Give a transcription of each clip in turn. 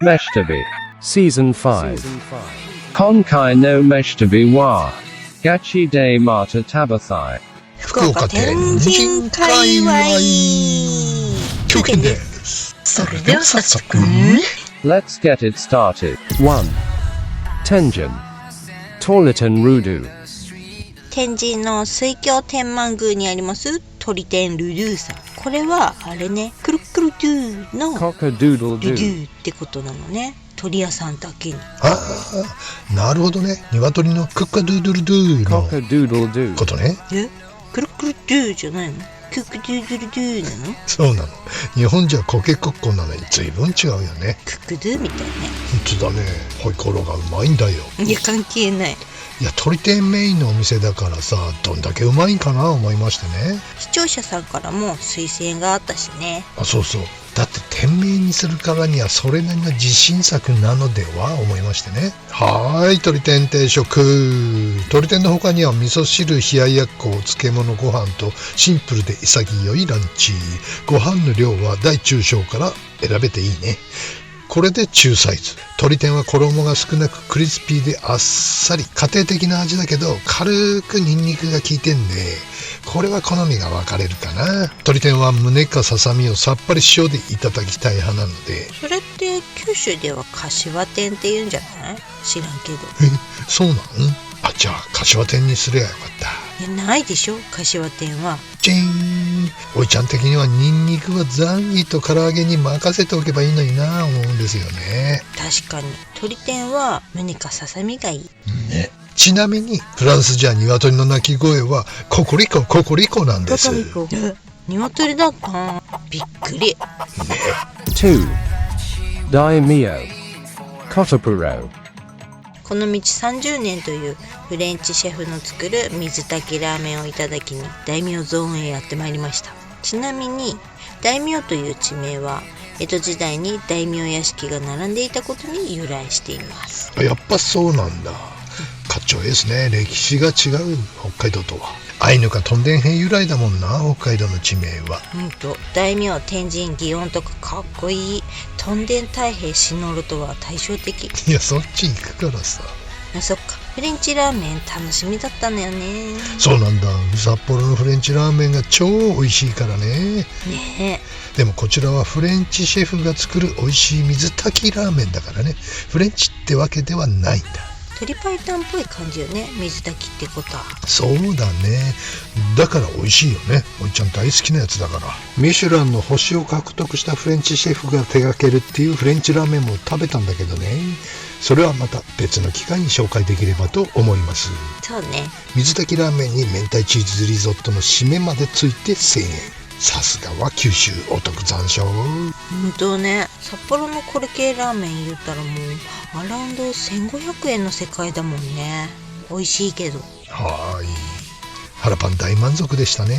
飯旅 Season 5. 今回の飯旅はガチでまた食べたい福岡天神界隈9件です。それでは早速Let's get it started 1. Tenjin. Tolitan Rudu. 天神の水郷天満宮にあります鳥天ルドゥさん。これはあれね、クルックルドゥのル Cock-a-doodle ド doo. ゥってことなのね。鳥屋さんだけに。なるほどね。鶏のクッカドゥードゥルドゥの Cock-a-doodle doo. ことね。クルックルドゥじゃないの？クックドゥドゥルドゥなの？そうなの。日本じゃコケコッコなのに随分違うよね。クックドゥみたいね。本当だね。ホイコーローがうまいんだよ。いや関係ない。いや、鳥天メインのお店だからさ、どんだけうまいんかな思いましてね。視聴者さんからも推薦があったしね。あ、そうそう。だって店名にするからにはそれなりの自信作なのでは思いましてね。はーい、鳥天定食。鳥天の他には味噌汁、冷ややっこ、漬物ご飯とシンプルで潔いランチ。ご飯の量は大中小から選べていいね。これで中サイズ。鶏天は衣が少なくクリスピーであっさり家庭的な味だけど軽くニンニクが効いてんで、これは好みが分かれるかな。鶏天は胸かささみをさっぱり塩でいただきたい派なので。それって九州では柏天って言うんじゃない？知らんけど。そうなの？あ、じゃあ柏天にすりゃよかった。いやないでしょ柏天は。チーン。おいちゃん的にはニンニクはザンギと唐揚げに任せておけばいいのにな思うんですよね。確かに鶏天は胸かささみがいいね。ちなみにフランスじゃ鶏の鳴き声はココリコココリコなんです。鶏だったびっくり。 2. Daimyo. Kotopuro. この道30年というフレンチシェフの作る水炊きラーメンをいただきに大名ゾーンへやってまいりました。ちなみに大名という地名は江戸時代に大名屋敷が並んでいたことに由来しています。やっぱそうなんだ。かっちょいいですね。歴史が違う北海道とは。アイヌかトンデン編由来だもんな、北海道の地名は。大名天神祇園とかかっこいい。トンデン太平篠路とは対照的。いや、そっち行くからさ。そっか、フレンチラーメン楽しみだったんだよね。そうなんだ。札幌のフレンチラーメンが超美味しいからね。ねえ。でもこちらはフレンチシェフが作る美味しい水炊きラーメンだからね。フレンチってわけではないんだ。鶏白湯っぽい感じよね、水炊きってことは。そうだね。だから美味しいよね。おいちゃん大好きなやつだから。ミシュランの星を獲得したフレンチシェフが手掛けるっていうフレンチラーメンも食べたんだけどね。それはまた別の機会に紹介できればと思います。そうね。水炊きラーメンに明太チーズリゾットの締めまでついて1000円。さすがは九州お得残暑。ね、札幌のこれ系ラーメン言ったらもうアラウンド1500円の世界だもんね。美味しいけど。はい。腹パン大満足でしたね。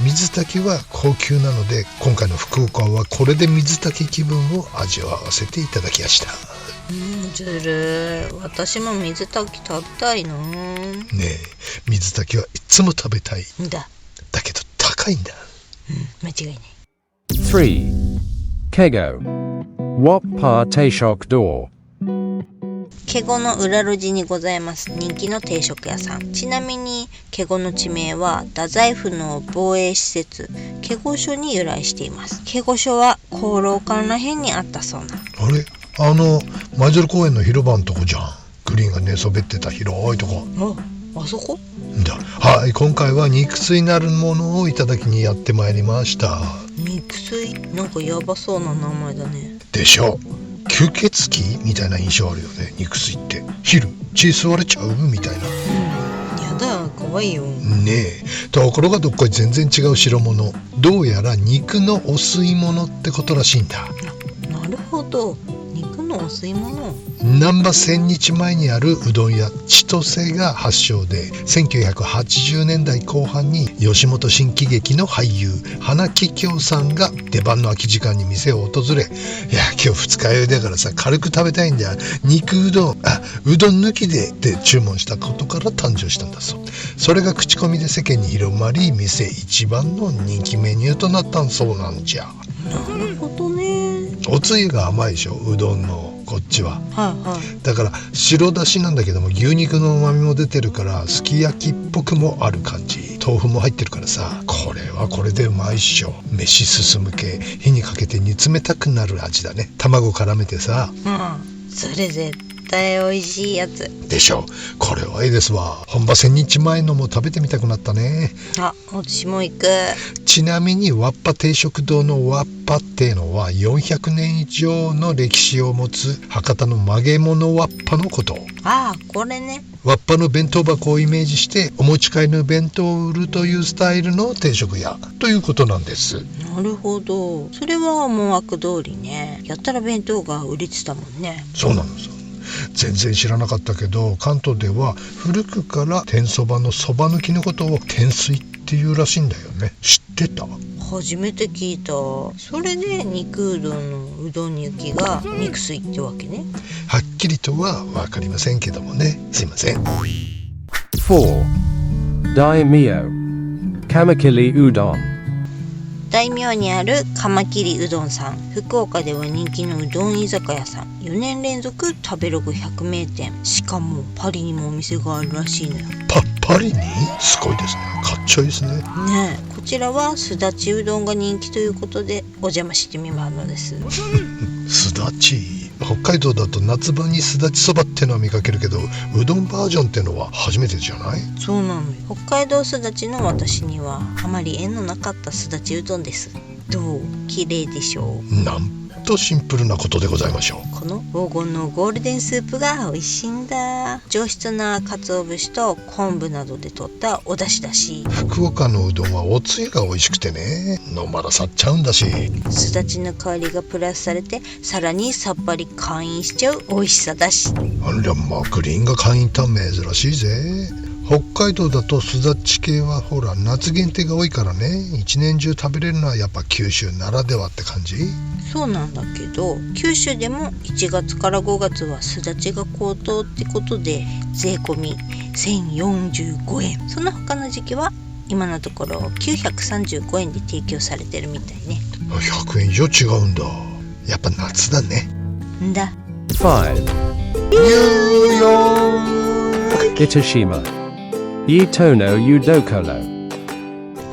水炊きは高級なので今回の福岡はこれで水炊き気分を味わわせていただきました。ずるい。私も水炊き食べたいな。ねえ、水炊きはいつも食べたいんだ。だけど高いんだ。間違いない。3. Kego. Wappa Teishok Door. ケゴの裏路地にございます人気の定食屋さん。ちなみにケゴの地名は太宰府の防衛施設ケゴ所に由来しています。ケゴ所は厚労館らへんにあったそうな。あれ、舞鶴公園の広場のとこじゃん。グリーンが寝そべってた広いとこ。あそこだ。はい、今回は肉水なるものをいただきにやってまいりました。肉水なんかやばそうな名前だね。でしょ。吸血鬼みたいな印象あるよね。肉水って昼血吸われちゃうみたいな。やだ、怖いよねえ。ところがどっこい全然違う代物。どうやら肉のお吸い物ってことらしいんだ。なるほど、肉のお吸い物。難波千日前にあるうどん屋千歳が発祥で1980年代後半に吉本新喜劇の俳優花木京さんが出番の空き時間に店を訪れ、いや今日二日酔いだからさ軽く食べたいんだ、肉うどんうどん抜きでって注文したことから誕生したんだそう。それが口コミで世間に広まり店一番の人気メニューとなったそうなんじゃ。なるほどね。おつゆが甘いでしょ。うどんのこっちは。はいはい。だから白だしなんだけども牛肉の旨味も出てるからすき焼きっぽくもある感じ。豆腐も入ってるからさ、これはこれでうまいっしょ。飯進む系、火にかけて煮詰めたくなる味だね。卵絡めてさ。それ絶対美味しいやつでしょ。これはいいですわ。本場1000日前のも食べてみたくなったね。私も行く。ちなみにわっぱ定食堂のわっぱっていうのは400年以上の歴史を持つ博多の曲げ物わっぱのこと。これね。わっぱの弁当箱をイメージしてお持ち帰りの弁当を売るというスタイルの定食屋ということなんです。なるほど。それは思惑通りね。やったら弁当が売れてたもんね。そうなんです。全然知らなかったけど関東では古くから天そばのそば抜きのことを天水っていうらしいんだよね。知ってた？初めて聞いた。それで肉うどんのうどんに行きが肉水ってわけね。はっきりとは分かりませんけどもね。すいません。4. Daimyo Kamakili Udon 大名にあるカマキリうどんさん。福岡では人気のうどん居酒屋さん。4年連続食べログ100名店。しかもパリにもお店があるらしいのよ。パリに？すごいですね。かっちょいいですね。ねえ、こちらはすだちうどんが人気ということでお邪魔してみまのです。すだち。北海道だと夏場にすだちそばってのは見かけるけどうどんバージョンってのは初めてじゃない？そうなのよ。北海道すだちの私にはあまり縁のなかったすだちうどんです。どう？綺麗でしょう？なんとシンプルなことでございましょう。この黄金のゴールデンスープが美味しいんだ。上質な鰹節と昆布などで取ったお出汁だし、福岡のうどんはおつゆが美味しくてね、のまらさっちゃうんだし、すだちの香りがプラスされてさらにさっぱり開飲しちゃう美味しさだし。あらまあグリーンが会員たん珍しいぜ。北海道だとすだち系はほら夏限定が多いからね、一年中食べれるのはやっぱ九州ならではって感じ。そうなんだけど九州でも1月から5月はすだちが高騰ってことで税込み1045円。その他の時期は今のところ935円で提供されてるみたいね。100円以上違うんだ。やっぱ夏だね。んだ。5. ニューヨーク Itoshima Itono Udokolo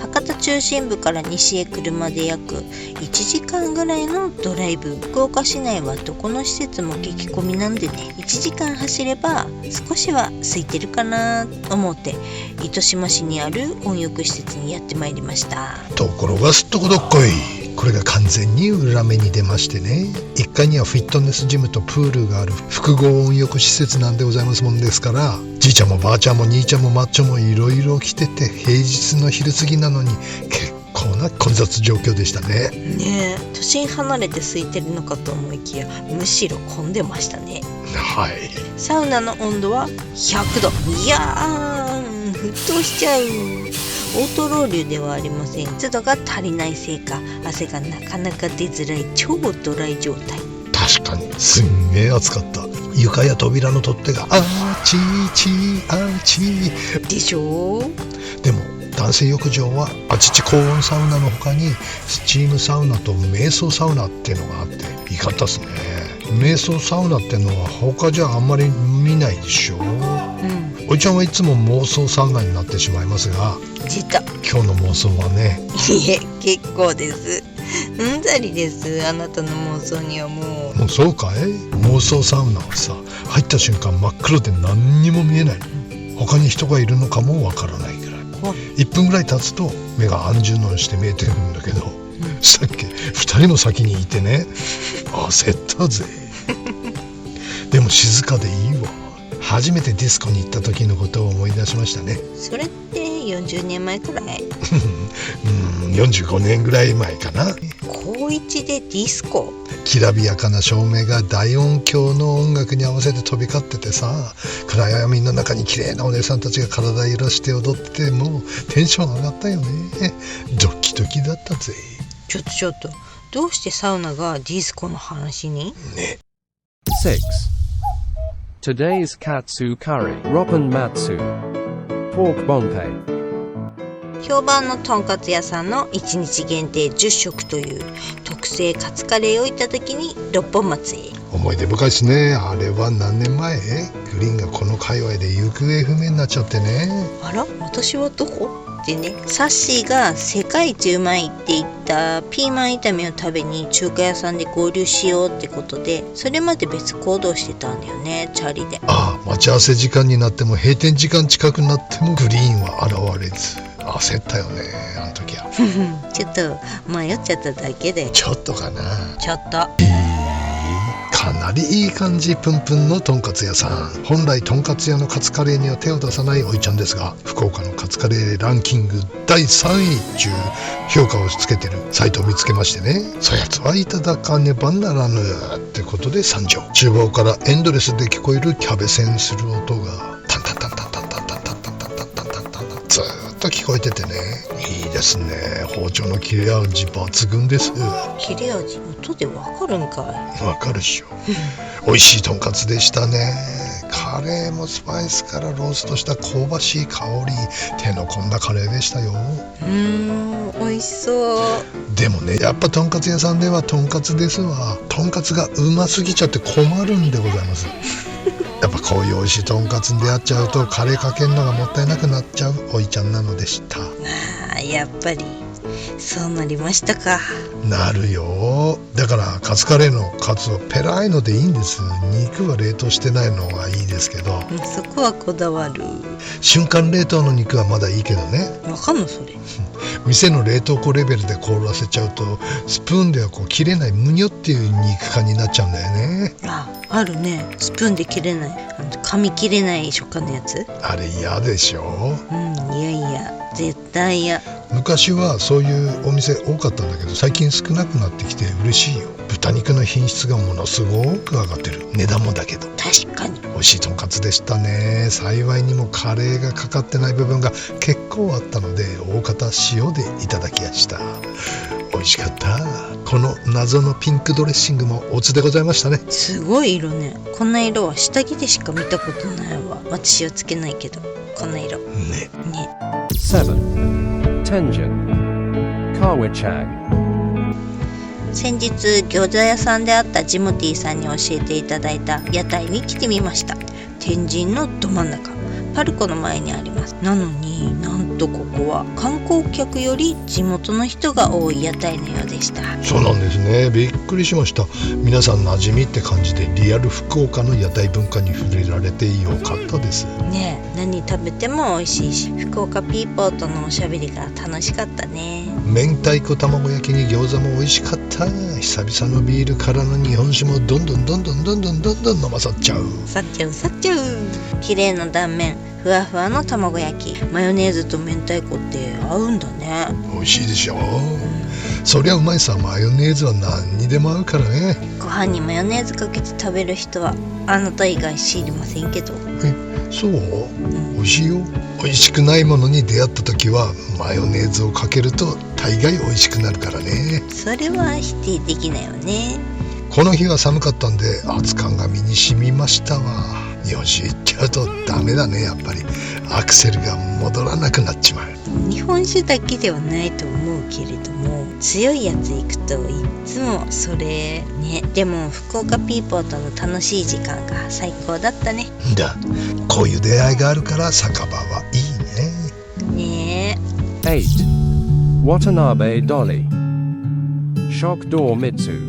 博多中心部から西へ車で約1時間ぐらいのドライブ。福岡市内はどこの施設も激混みなんでね、1時間走れば少しは空いてるかなと思って糸島市にある温浴施設にやってまいりました。ところがすっとこどっこい。これが完全に裏目に出ましてね、1階にはフィットネスジムとプールがある複合温浴施設なんでございますもんですから、じいちゃんもばあちゃんも兄ちゃんもマッチョもいろいろ来てて、平日の昼過ぎなのに結構な混雑状況でしたね。ねえ、都心離れて空いてるのかと思いきやむしろ混んでましたね。はい。サウナの温度は100度。いやー、沸騰しちゃう。オートロウリュではありません。湿度が足りないせいか汗がなかなか出づらい超ドライ状態。確かにすんげえ暑かった。床や扉の取っ手があちちあちでしょ。でも男性浴場はあちち高温サウナの他にスチームサウナと瞑想サウナっていうのがあっていいかったっすね。瞑想サウナってのは他じゃあんまり見ないでしょ。おいちゃんはいつも妄想サウナになってしまいますが、出た。今日の妄想はね、いえ結構です。うんざりです。あなたの妄想にはもうそうかい。妄想サウナはさ、入った瞬間真っ黒で何にも見えない。他に人がいるのかもわからないぐらい。1分ぐらい経つと目が安順応して見えてるんだけど、さっき2人も先にいてね、焦ったぜ。でも静かでいいわ。初めてディスコに行った時のことを思い出しましたね。それって40年前くらい45年ぐらい前かな。高1でディスコ。きらびやかな照明が大音響の音楽に合わせて飛び交っててさ、暗闇の中に綺麗なお姉さんたちが体揺らして踊ってて、もうテンション上がったよね。ドキドキだったぜ。ちょっとどうしてサウナがディスコの話にね。 6. Today's Katsu Curry Roppan Matsu Pork Bonpei 評判のとんかつ屋さんの1日限定10食という特製カツカレーをいただきに六本松へ。思い出深いですね。あれは何年前？グリーンがこの界隈で行方不明になっちゃってね。あら、私はどこってね、サッシーが世界一うまいって言ったピーマン炒めを食べに中華屋さんで合流しようってことで、それまで別行動してたんだよね、チャリで。待ち合わせ時間になっても閉店時間近くなってもグリーンは現れず、焦ったよね、あの時は。ちょっと迷っちゃっただけで。ちょっとかな。ちょっとかなりいい感じプンプンのとんかつ屋さん。本来とんかつ屋のカツカレーには手を出さないおいちゃんですが、福岡のカツカレーランキング第3位中評価をつけてるサイトを見つけましてね、そやつはいただかねばならぬってことで参上。厨房からエンドレスで聞こえるキャベセンする音がタンタンタンタンタンタンタンタンタンタンタンタンタンタンタンずーっと聞こえててね、いいですね。包丁の切れ味抜群です。切れ味音でわかるんかい。わかるっしょ。美味しいとんかつでしたね。カレーもスパイスからローストした香ばしい香り、手の込んだカレーでしたよ。美味しそう。でもね、やっぱとんかつ屋さんではとんかつですわ。とんかつがうますぎちゃって困るんでございます。やっぱこういう美味しいとんかつに出会っちゃうとカレーかけるのがもったいなくなっちゃうおいちゃんなのでした。やっぱりそうなりましたか。なるよ。だからカツカレーのカツはペライのでいいんです。肉は冷凍してないのがいいですけど、そこはこだわる。瞬間冷凍の肉はまだいいけどね。わかんのそれ。店の冷凍庫レベルで凍らせちゃうとスプーンでは切れないむにょっていう肉感になっちゃうんだよね。あるね。スプーンで切れない、噛み切れない食感のやつ。あれ嫌でしょ。いやいや絶対嫌。昔はそういうお店多かったんだけど、最近少なくなってきて嬉しいよ。豚肉の品質がものすごく上がってる。値段もだけど確かに美味しいとんかつでしたね。幸いにもカレーがかかってない部分が結構あったので、大方塩でいただきやした。美味しかった。この謎のピンクドレッシングもおつでございましたね。すごい色ね。こんな色は下着でしか見たことないわ。私はつけないけど、こんな色ね。 7. Tenjin Kawachag. 先日餃子屋さんであったジモティーさんに教えていただいた屋台に来てみました。天神のど真ん中、パルコの前にあります。なのになんとここは観光客より地元の人が多い屋台のようでした。そうなんですね。びっくりしました。皆さん馴染みって感じでリアル福岡の屋台文化に触れられてよかったですね。何食べても美味しいし、福岡ピーポーとのおしゃべりが楽しかったね。明太子卵焼きに餃子も美味しかった。久々のビールからの日本酒もどんどん飲まさっちゃう。さっちゃう綺麗な断面、ふわふわの卵焼き、マヨネーズと明太子って合うんだね。美味しいでしょ。そりゃうまいさ。マヨネーズは何にでも合うからね。ご飯にマヨネーズかけて食べる人はあなた以外知りませんけど。そう、美味しいよ。美味しくないものに出会った時はマヨネーズをかけると大概美味しくなるからね。それは否定できないよね。この日は寒かったんで熱燗が身に染みましたわ。日本酒いっちゃうとダメだね。やっぱりアクセルが戻らなくなっちまう。日本酒だけではないと思うけれども、強いやつ行くといつもそれね。でも福岡ピーポーとの楽しい時間が最高だったね。こういう出会いがあるから酒場はいいね。ねえ。 8. Watanabe Dolly Shokdo Mitsu.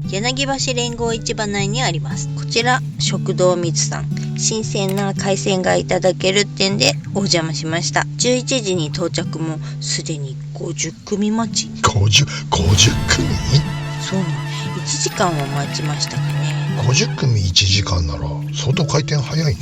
柳橋連合市場内にあります。こちら食堂みつさん、新鮮な海鮮がいただけるってんでお邪魔しました。11時に到着もすでに50組待ち。50組？そうね、1時間は待ちましたかね。50組1時間なら相当回転早いね。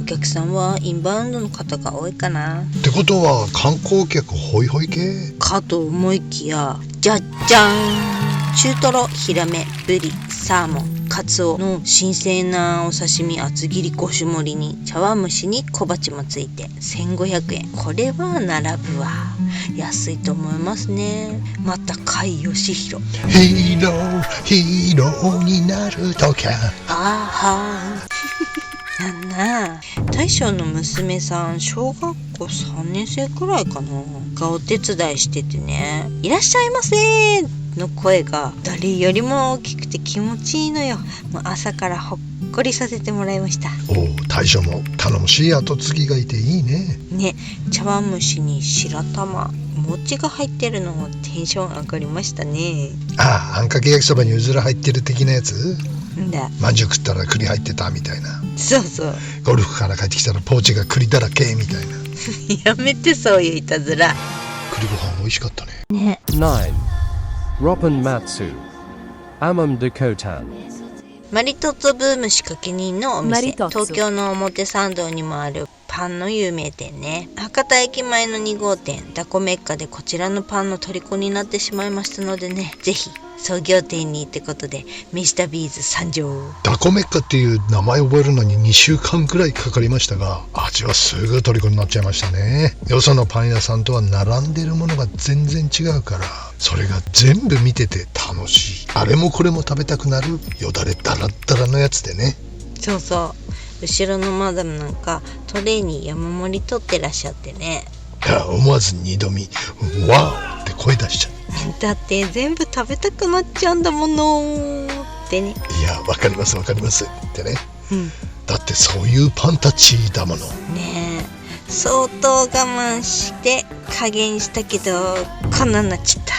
お客さんはインバウンドの方が多いかな。ってことは観光客ホイホイ系かと思いきや、じゃっじゃーん、中トロ、ヒラメ、ブリ、サーモン、カツオの新鮮なお刺身厚切り5種盛りに茶碗蒸しに小鉢もついて1500円。これは並ぶわ。安いと思いますね。また甲斐義弘、ヒーローになるときゃあはなんな大将の娘さん小学校3年生くらいかながお手伝いしててね、いらっしゃいませーの声が誰よりも大きくて気持ちいいのよ。もう朝からほっこりさせてもらいました。おお、大将も頼もしい後継ぎがいていいね。ね、茶碗蒸しに白玉餅が入ってるのもテンション上がりましたね。ああ、あんかけ焼きそばにうずら入ってる的なやつ。んだ、まんじゅう食ったら栗入ってたみたいな。そうそうゴルフから帰ってきたらポーチが栗だらけみたいな。やめてそういういたずら栗ご飯美味しかったね。ね。9. Roppan Matsu. Amam de Kotan. マリトッツォブーム仕掛け人のおマリ店、トッツォ東京の表参道にもあるパンの有名店ね。博多駅前の2号店ダコメッカでこちらのパンの虜になってしまいましたのでね、ぜひ創業店にってことでミスタービーズ参上。ダコメッカっていう名前覚えるのに2週間くらいかかりましたが、味はすぐ虜になっちゃいましたね。よそのパン屋さんとは並んでるものが全然違うから、それが全部見てて楽しい。あれもこれも食べたくなるよだれダラッダラのやつでね。そうそう、後ろのマダムなんかトレーに山盛り取ってらっしゃってね。いや、思わず二度見ワーって声出しちゃう。だって全部食べたくなっちゃうんだものってね。いや、わかりますわかりますってね。うんだってそういうパンたちだもの。ねえ、相当我慢して加減したけどこんなになっちゃった。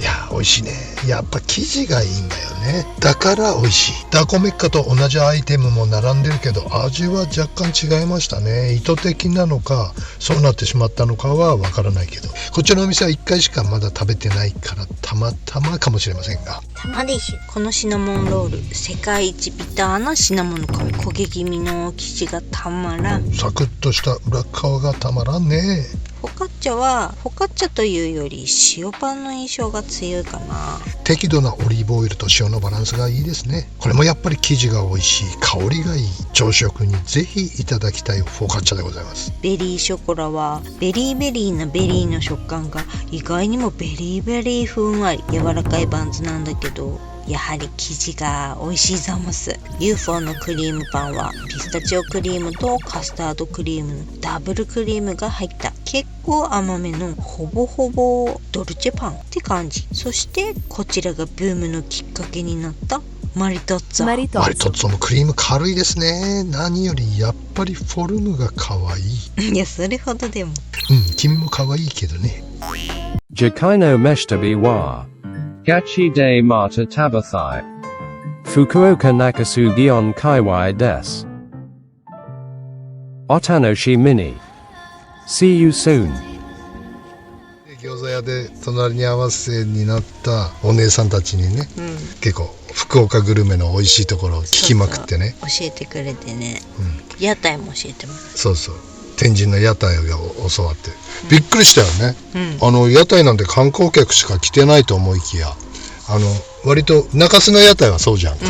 いや、美味しいね。やっぱ生地がいいんだよね。だから美味しい。ダコメッカと同じアイテムも並んでるけど、味は若干違いましたね。意図的なのかそうなってしまったのかはわからないけど、こっちのお店は1回しかまだ食べてないからたまたまかもしれませんが。たまでしこのシナモンロール、世界一ビターなシナモンの皮、焦げ気味の生地がたまらん。サクッとした裏側がたまらんね。フォカッチャはフォカッチャというより塩パンの印象が強いかな。適度なオリーブオイルと塩のバランスがいいですね。これもやっぱり生地が美味しい、香りがいい、朝食にぜひいただきたいフォカッチャでございます。ベリーショコラはベリーなベリーの食感が意外にもベリーふんわり柔らかいバンズなんだけど、やはり生地が美味しいざます。 UFO のクリームパンはピスタチオクリームとカスタードクリームのダブルクリームが入った結構甘めのほぼほぼドルチェパンって感じ。そしてこちらがブームのきっかけになったマリトッツォ。マリトッツォもクリーム軽いですね。何よりやっぱりフォルムが可愛い。いや、それほどでも。君も可愛いけどね。 Jakaino Meshtabi wa. Gachi de Mata Tabathai. Fukuoka Nakasu Gion Kaiwai des. Otanoshi Mini. See you soon. 餃子屋で隣に合わせになったお姉さんたちにね、結構福岡グルメの美味しいところを聞きまくってね。そうそう教えてくれてね、屋台も教えてもらう。そうそう、天神の屋台を教わって、びっくりしたよね。屋台なんて観光客しか来てないと思いきや、割と中洲の屋台はそうじゃんか、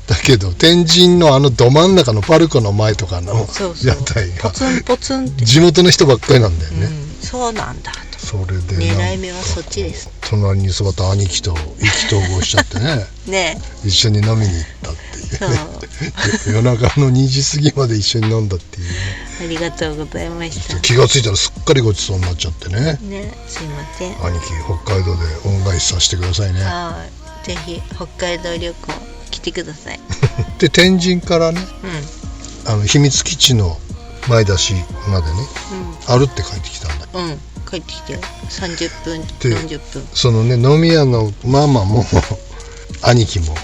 だけど天神のど真ん中のパルコの前とかの屋台がポツンポツンって地元の人ばっかりなんだよね。そうなんだと。それで狙い目はそっちです。隣に座った兄貴と意気投合しちゃってねね一緒に飲みに行ったっていうね夜中の2時過ぎまで一緒に飲んだっていうね。ありがとうございました。気がついたらすっかりごちそうになっちゃってね。ね、すいません。兄貴、北海道で恩返しさせてくださいね。はい、ぜひ北海道旅行来てくださいで天神からね、秘密基地の前出しまでね、歩って帰ってきたんだ。帰ってきて30分で40分。そのね飲み屋のママも兄貴も、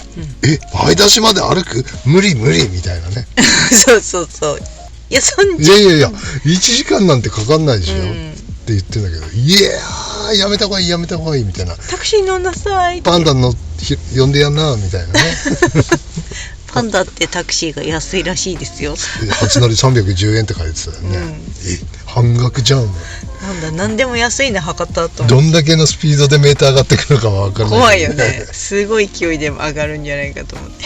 前出しまで歩く無理みたいなねそうそうそう。いやいや1時間なんてかかんないでしょ、って言ってんだけど、いややめた方がいいみたいな。タクシー乗んなさいって。パンダの呼んでやんなみたいなねパンダってタクシーが安いらしいですよ。初乗り310円って書いてたよね、半額じゃん。なんだ、何でも安いね博多と。どんだけのスピードでメーター上がってくるかは分からない。怖いよね。すごい勢いでも上がるんじゃないかと思って。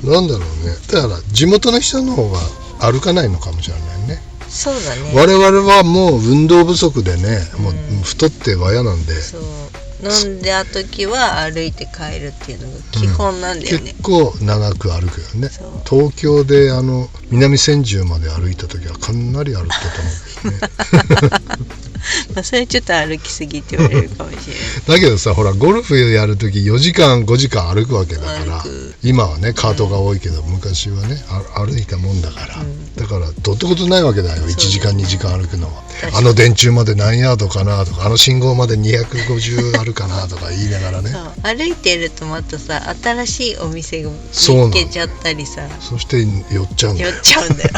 なんだろうね。だから地元の人の方が歩かないのかもしれないね。そうだね。我々はもう運動不足でね、もう太ってわやなんで。そう飲んだ時は歩いて帰るっていうのが基本なんだよね、結構長く歩くよね。そう東京で南千住まで歩いた時はかなり歩いたと思うけどねまあそれちょっと歩きすぎって言われるかもしれないだけどさ、ほらゴルフやる時4時間5時間歩くわけだから、歩く今はねカートが多いけど、昔はね歩いたもんだから、だからどってことないわけだよ、1時間2時間歩くのは。電柱まで何ヤードかなとか、信号まで250あるかなとか言いながらね。そう歩いてるとまたさ、新しいお店を見つけちゃったりさ、そして寄っちゃうんだよ。寄っちゃうんだよ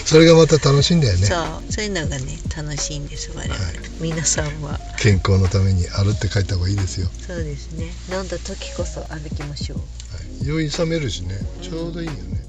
それがまた楽しいんだよね。そういうのがね楽しいんです我々、皆さんは。健康のために歩って帰った方がいいですよ。そうですね、飲んだ時こそ歩きましょう。酔い冷めるしね、ちょうどいいよね。